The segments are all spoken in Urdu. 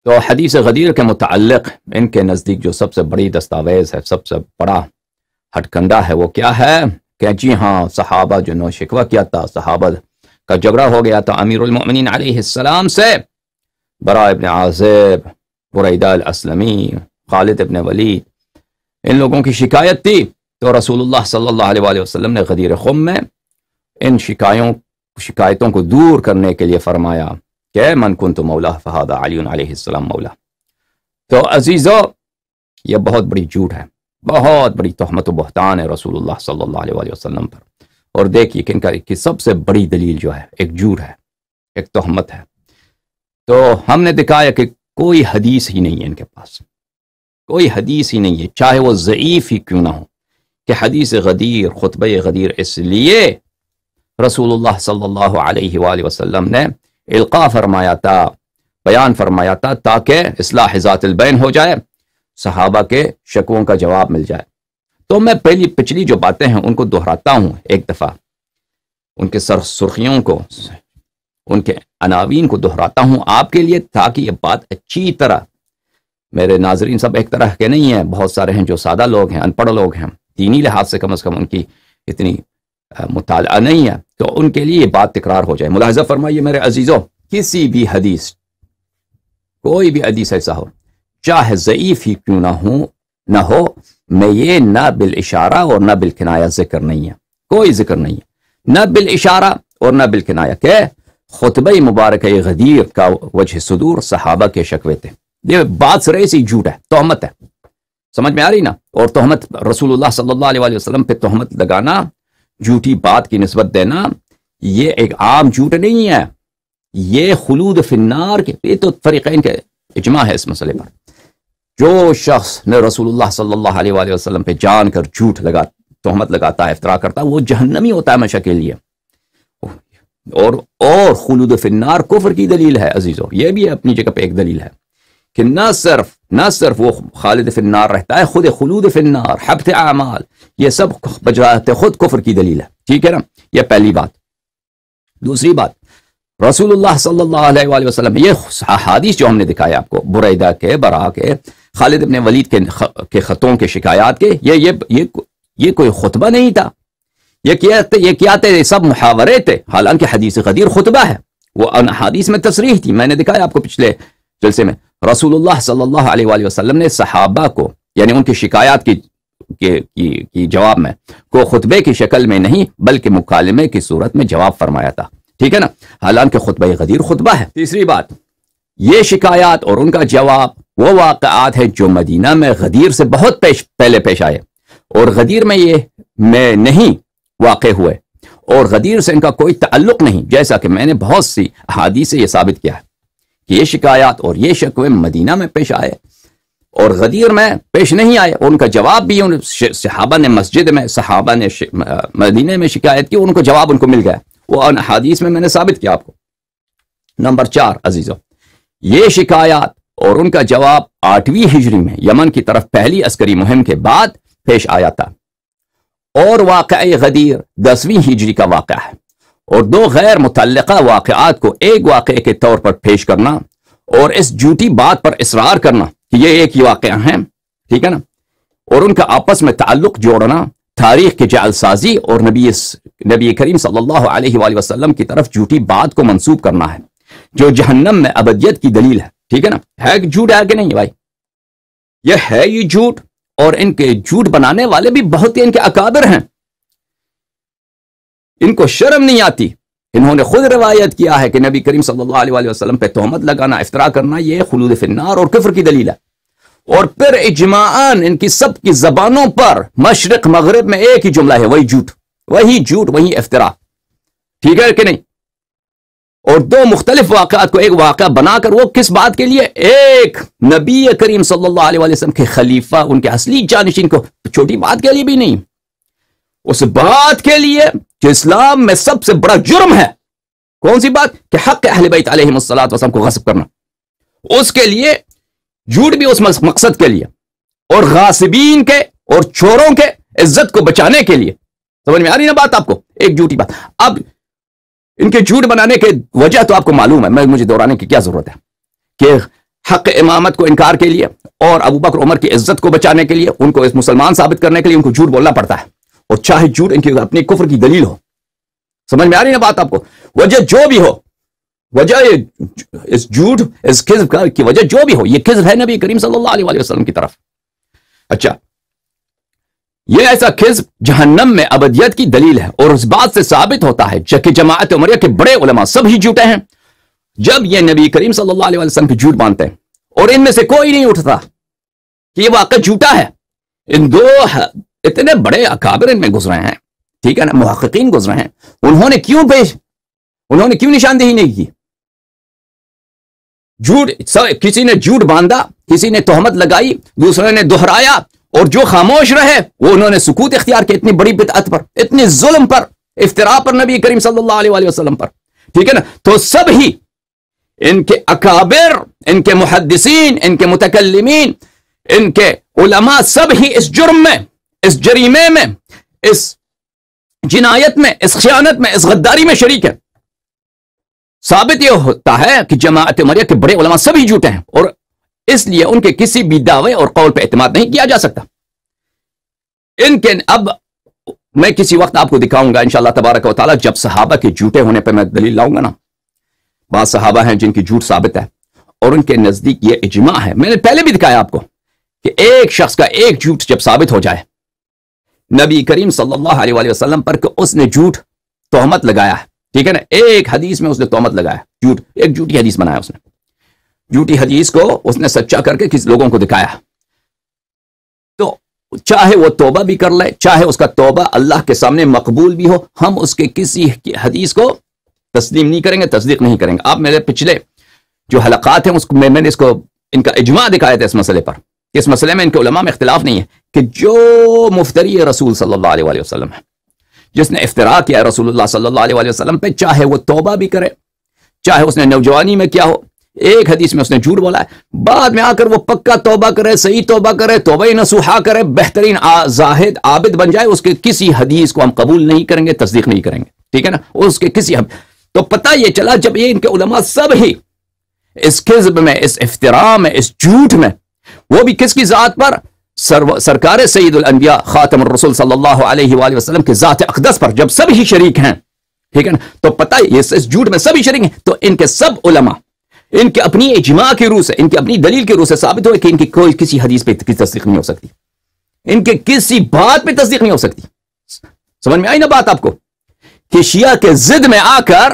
تو حدیث غدیر کے متعلق ان کے نزدیک جو سب سے بڑی دستاویز ہے، سب سے بڑا ہتھ کنڈا ہے، وہ کیا ہے کہ جی ہاں صحابہ جنہوں نے شکوہ کیا تھا، صحابہ کا جھگڑا ہو گیا تھا امیر المؤمنین علیہ السلام سے، براء ابن عازب، بریدہ الاسلمی، خالد ابن ولید، ان لوگوں کی شکایت تھی، تو رسول اللہ صلی اللہ علیہ وآلہ وسلم نے غدیر خم میں ان شکایتوں کو دور کرنے کے لیے فرمایا کہ من کنت مولا فہذا علی علیہ السلام مولا۔ تو عزیزو، یہ بہت بڑی جھوٹ ہے، بہت بڑی تہمت و بہتان ہے رسول اللہ صلی اللہ علیہ وآلہ وسلم پر۔ اور دیکھیے کہ ان کی سب سے بڑی دلیل جو ہے ایک جھوٹ ہے، ایک تہمت ہے۔ تو ہم نے دکھایا کہ کوئی حدیث ہی نہیں ہے ان کے پاس، کوئی حدیث ہی نہیں ہے، چاہے وہ ضعیف ہی کیوں نہ ہو، کہ حدیث غدیر، خطبہ غدیر اس لیے رسول اللہ صلی اللہ علیہ وآلہ وسلم نے القاء فرمایا تھا، بیان فرمایا تھا، تاکہ اصلاح ذات البین ہو جائے، صحابہ کے شکووں کا جواب مل جائے۔ تو میں پچھلی جو باتیں ہیں ان کو دہراتا ہوں ایک دفعہ، ان کے سرخیوں کو، ان کے عناوین کو دہراتا ہوں آپ کے لیے، تاکہ یہ بات اچھی طرح، میرے ناظرین سب ایک طرح کے نہیں ہیں، بہت سارے ہیں جو سادہ لوگ ہیں، ان پڑھ لوگ ہیں، دینی لحاظ سے کم از کم ان کی اتنی مطالعہ نہیں ہے، تو ان کے لیے یہ بات تکرار ہو جائے۔ ملاحظہ فرمائیے میرے عزیزوں، کسی بھی حدیث، کوئی بھی حدیث ایسا ہو، چاہے ضعیف ہی کیوں نہ ہو، میں یہ نہ بالاشارہ اور نہ بالکنایہ ذکر نہیں ہے، کوئی ذکر نہیں ہے، نہ بالاشارہ اور نہ بالکنایہ، کہ خطبہ مبارکہ غدیر کا وجہ صدور صحابہ کے شکوے تھے۔ یہ بات سرے سے جھوٹ ہے، تہمت ہے، سمجھ میں آ رہی نا؟ اور تہمت رسول اللہ صلی اللہ علیہ وآلہ وسلم پہ تہمت لگانا، جھوٹی بات کی نسبت دینا، یہ ایک عام جھوٹ نہیں ہے، یہ خلود فی النار کے، یہ تو فریقین کے اجماع ہے اس مسئلے پر۔ جو شخص نے رسول اللہ صلی اللہ علیہ وآلہ وسلم پہ جان کر جھوٹ تہمت لگاتا ہے، افترا کرتا ہے، وہ جہنمی ہوتا ہے ہمیشہ کے لیے۔ اور خلود فی النار کفر کی دلیل ہے عزیزو، یہ بھی اپنی جگہ پہ ایک دلیل ہے کہ نہ صرف وہ خالد فی النار رہتا ہے، خود خلود فی النار، حبط اعمال، یہ سب بجرات خود کفر کی دلیل ہے، ٹھیک ہے نا؟ یہ پہلی بات۔ دوسری بات، رسول اللہ صلی اللہ علیہ وآلہ وسلم، یہ حدیث جو ہم نے دکھایا آپ کو، بریدہ کے، برا کے، خالد ابن ولید کے خطوں کے شکایات کے، یہ کوئی خطبہ نہیں تھا، یہ کیا تھے؟ یہ سب محاورے تھے، حالانکہ حدیث غدیر خطبہ ہے، وہ حدیث میں تصریح تھی، میں نے دکھایا آپ کو پچھلے جلسے میں۔ رسول اللہ صلی اللہ علیہ وآلہ وسلم نے صحابہ کو، یعنی ان کی شکایات کی جواب میں، کو خطبے کی شکل میں نہیں بلکہ مکالمے کی صورت میں جواب فرمایا تھا، ٹھیک ہے نا؟ حالانکہ خطبہ غدیر خطبہ ہے۔ تیسری بات، یہ شکایات اور ان کا جواب وہ واقعات ہیں جو مدینہ میں غدیر سے بہت پہلے پیش آئے، اور غدیر میں نہیں واقع ہوئے، اور غدیر سے ان کا کوئی تعلق نہیں، جیسا کہ میں نے بہت سی احادیث سے یہ ثابت کیا ہے کہ یہ شکایات اور یہ شکوے مدینہ میں پیش آئے اور غدیر میں پیش نہیں آئے، اور ان کا جواب بھی صحابہ نے مسجد میں، صحابہ نے مدینہ میں شکایت کی، ان کو جواب ان کو مل گیا، وہ احادیث میں نے ثابت کیا آپ کو۔ نمبر 4 عزیزو، یہ شکایات اور ان کا جواب 8ویں ہجری میں یمن کی طرف پہلی عسکری مہم کے بعد پیش آیا تھا، اور واقعہ غدیر 10ویں ہجری کا واقعہ ہے، اور دو غیر متعلقہ واقعات کو ایک واقعے کے طور پر پیش کرنا اور اس جھوٹی بات پر اصرار کرنا کہ یہ ایک ہی واقعہ ہیں، ٹھیک ہے نا؟ اور ان کا آپس میں تعلق جوڑنا، تاریخ کی جعل سازی، اور نبی کریم صلی اللہ علیہ وآلہ وسلم کی طرف جھوٹی بات کو منسوب کرنا ہے، جو جہنم میں ابدیت کی دلیل ہے، ٹھیک ہے نا؟ ہے جھوٹ ہے کہ نہیں بھائی؟ یہ ہے یہ جھوٹ، اور ان کے جھوٹ بنانے والے بھی بہت ہی ان کے اکابر ہیں، ان کو شرم نہیں آتی، انہوں نے خود روایت کیا ہے کہ نبی کریم صلی اللہ علیہ وسلم پہ تہمت لگانا، افترا کرنا، یہ خلود فی النار اور کفر کی دلیل ہے۔ اور پھر اجماعاً ان کی سب کی زبانوں پر مشرق مغرب میں ایک ہی جملہ ہے، وہی جھوٹ، وہی افترا، ٹھیک ہے کہ نہیں؟ اور دو مختلف واقعات کو ایک واقعہ بنا کر، وہ کس بات کے لیے؟ ایک نبی کریم صلی اللہ علیہ وسلم کے خلیفہ، ان کے اصلی جانشین کو، چھوٹی بات کے لیے بھی نہیں، اس بات کے لیے جو اسلام میں سب سے بڑا جرم ہے۔ کون سی بات؟ کہ حق اہل بیت علیہم الصلوۃ والسلام کو غصب کرنا، اس کے لیے جھوٹ بھی اس مقصد کے لیے، اور غاصبین کے اور چوروں کے عزت کو بچانے کے لیے۔ سمجھ میں آ رہی نا بات آپ کو؟ ایک جھوٹی بات۔ اب ان کے جھوٹ بنانے کے وجہ تو آپ کو معلوم ہے، مجھے دہرانے کی کیا ضرورت ہے کہ حق امامت کو انکار کے لیے اور ابو بکر عمر کی عزت کو بچانے کے لیے ان کو اس مسلمان ثابت کرنے کے لیے ان کو جھوٹ بولنا پڑتا ہے، اور چاہے جھوٹ ان کی اپنے کفر کی دلیل ہو۔ سمجھ میں آ رہی نا بات آپ کو؟ وجہ جو بھی ہو، وجہ اس جھوٹ اس کذب کی وجہ جو بھی ہو، یہ کذب ہے نبی کریم صلی اللہ علیہ وسلم کی طرف۔ اچھا، یہ ایسا کذب جہنم میں ابدیت کی دلیل ہے، اور اس بات سے ثابت ہوتا ہے کہ جماعت عمریہ کے بڑے علماء سب ہی جھوٹے ہیں جب یہ نبی کریم صلی اللہ علیہ وسلم کی جھوٹ مانتے ہیں، اور ان میں سے کوئی نہیں اٹھتا کہ یہ واقع جھوٹا ہے۔ ان دو اتنے بڑے اکابر ان میں گزرے ہیں، ٹھیک ہے نا، محققین گزرے ہیں، انہوں نے کیوں نشاندہی نہیں کی؟ جھوٹ، کسی نے جھوٹ باندھا، کسی نے تہمت لگائی، دوسرے نے دہرایا، اور جو خاموش رہے وہ انہوں نے سکوت اختیار کیا اتنی بڑی بدعت پر، اتنے ظلم پر، افتراء پر نبی کریم صلی اللہ علیہ وسلم پر، ٹھیک ہے نا۔ تو سب ہی ان کے اکابر، ان کے محدثین، ان کے متکلمین، ان کے علماء سب ہی اس جرم میں، اس جریمے میں، اس جنایت میں، اس خیانت میں، اس غداری میں شریک ہے۔ ثابت یہ ہوتا ہے کہ جماعت عمریہ کے بڑے علماء سب ہی جھوٹے ہیں، اور اس لیے ان کے کسی بھی دعوے اور قول پہ اعتماد نہیں کیا جا سکتا۔ ان کے اب میں کسی وقت آپ کو دکھاؤں گا انشاءاللہ تبارک و تعالی، جب صحابہ کے جھوٹے ہونے پہ میں دلیل لاؤں گا نا۔ بعض صحابہ ہیں جن کی جھوٹ ثابت ہے، اور ان کے نزدیک یہ اجماع ہے، میں نے پہلے بھی دکھایا آپ کو کہ ایک شخص کا ایک جھوٹ جب ثابت ہو جائے نبی کریم صلی اللہ علیہ وسلم پر کہ اس نے جھوٹ تہمت لگایا ہے، ٹھیک ہے نا، ایک حدیث میں اس نے تہمت لگایا، جھوٹ، ایک جھوٹی حدیث بنایا، اس نے جھوٹی حدیث کو اس نے سچا کر کے کسی لوگوں کو دکھایا، تو چاہے وہ توبہ بھی کر لے، چاہے اس کا توبہ اللہ کے سامنے مقبول بھی ہو، ہم اس کے کسی حدیث کو تسلیم نہیں کریں گے، تصدیق نہیں کریں گے۔ آپ میرے پچھلے جو حلقات ہیں اس کو میں نے اس کو ان کا اجماع دکھایا تھا اس مسئلے پر، اس مسئلے میں ان کے علماء میں اختلاف نہیں ہے کہ جو مفتری رسول صلی اللہ علیہ وسلم ہے، جس نے افتراء کیا رسول اللہ صلی اللہ علیہ وسلم پہ، چاہے وہ توبہ بھی کرے، چاہے اس نے نوجوانی میں کیا ہو، ایک حدیث میں اس نے جھوٹ بولا ہے، بعد میں آ کر وہ پکا توبہ کرے، صحیح توبہ کرے، توبہ نصوحہ کرے، بہترین زاہد عابد بن جائے، اس کے کسی حدیث کو ہم قبول نہیں کریں گے، تصدیق نہیں کریں گے، ٹھیک ہے نا، اس کے کسی تو پتہ یہ چلا جب یہ ان کے علماء سب ہی اس کذب میں، اس افتراء میں، اس جھوٹ میں، وہ بھی کس کی ذات پر؟ سرکار سید الانبیاء خاتم الرسول صلی اللہ علیہ وآلہ وسلم کے ذات اقدس پر جب سب ہی شریک ہیں، ٹھیک ہے نا، تو پتہ ہے اس جھوٹ میں سب ہی شریک ہیں، تو ان کے سب علماء ان کے اپنی اجماع کی روح سے، ان کی اپنی دلیل کی روح سے ثابت ہوئے کہ ان کی کوئی کسی حدیث پہ تصدیق نہیں ہو سکتی، ان کے کسی بات پہ تصدیق نہیں ہو سکتی۔ سمجھ میں آئی نا بات آپ کو؟ کہ شیعہ کے ضد میں آ کر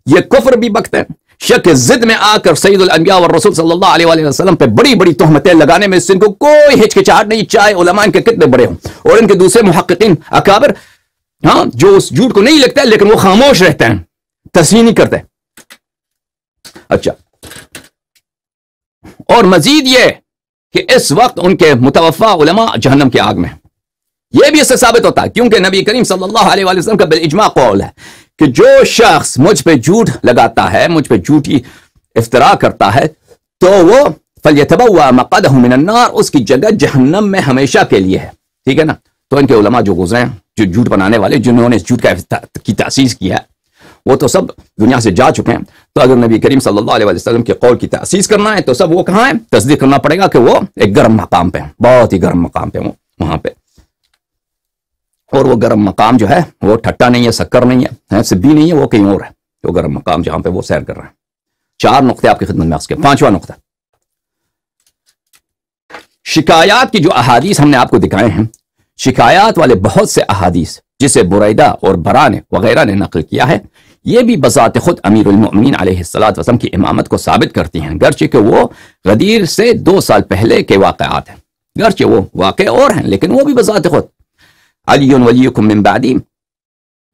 یہ کفر بھی بکتے ہیں، شیعہ کے ضد میں آ کر سید الانبیاء والرسول صلی اللہ علیہ وسلم پہ بڑی بڑی تہمتیں لگانے میں ان کو کوئی ہچکچاہٹ نہیں، چاہے علماء ان کے کتنے بڑے ہوں، اور ان کے دوسرے محققین اکابر ہاں جو اس جھوٹ کو نہیں لگتا ہے لیکن وہ خاموش رہتے ہیں، تصحیح نہیں کرتے۔ اچھا، اور مزید یہ کہ اس وقت ان کے متوفا علماء جہنم کی آگ میں، یہ بھی اس سے ثابت ہوتا ہے کیونکہ نبی کریم صلی اللہ علیہ وسلم کا بالاجماع قول ہے کہ جو شخص مجھ پہ جھوٹ لگاتا ہے، مجھ پہ جھوٹی افتراء کرتا ہے، تو وہ فَلْيَتَبَوَّأْ مَقْعَدَهُ مِنَ النَّارِ، اس کی جگہ جہنم میں ہمیشہ کے لیے ہے، ٹھیک ہے نا۔ تو ان کے علماء جو گزرے ہیں، جو جھوٹ بنانے والے، جنہوں نے اس جھوٹ کی تاسیس کی ہے، وہ تو سب دنیا سے جا چکے ہیں، تو اگر نبی کریم صلی اللہ علیہ وسلم کے قول کی تاسیس کرنا ہے تو سب وہ کہاں ہیں؟ تصدیق کرنا پڑے گا کہ وہ ایک گرم مقام پہ ہیں، بہت ہی گرم مقام پہ وہاں پہ، اور وہ گرم مقام جو ہے وہ ٹھٹا نہیں ہے، سکر نہیں ہے، سبی نہیں ہے، وہ کہیں اور ہے، وہ گرم مقام جہاں پہ وہ سیر کر رہے ہیں۔ 4 نقطے آپ کی خدمت میں اس کے، 5واں نقطہ، شکایات کی جو احادیث ہم نے آپ کو دکھائے ہیں، شکایات والے بہت سے احادیث جسے بریدہ اور برا نے وغیرہ نے نقل کیا ہے، یہ بھی بذات خود امیر المؤمنین علیہ السلام کی امامت کو ثابت کرتی ہیں، گرچہ کہ وہ غدیر سے 2 سال پہلے کے واقعات ہیں، گرچہ وہ واقع اور ہیں لیکن وہ بھی بذات خود علی ولیکم من بعدی،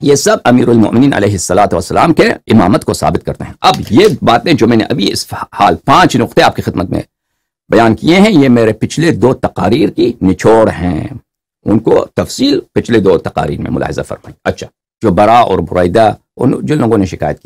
یہ سب امیر المؤمنین علیہ السلام کے امامت کو ثابت کرتے ہیں۔ اب یہ باتیں جو میں نے ابھی اس حال 5 نقطے آپ کی خدمت میں بیان کیے ہیں، یہ میرے پچھلے 2 تقاریر کی نچوڑ ہیں، ان کو تفصیل پچھلے 2 تقاریر میں ملاحظہ فرمائیں۔ اچھا، جو برا اور بریدہ جن لوگوں نے شکایت کی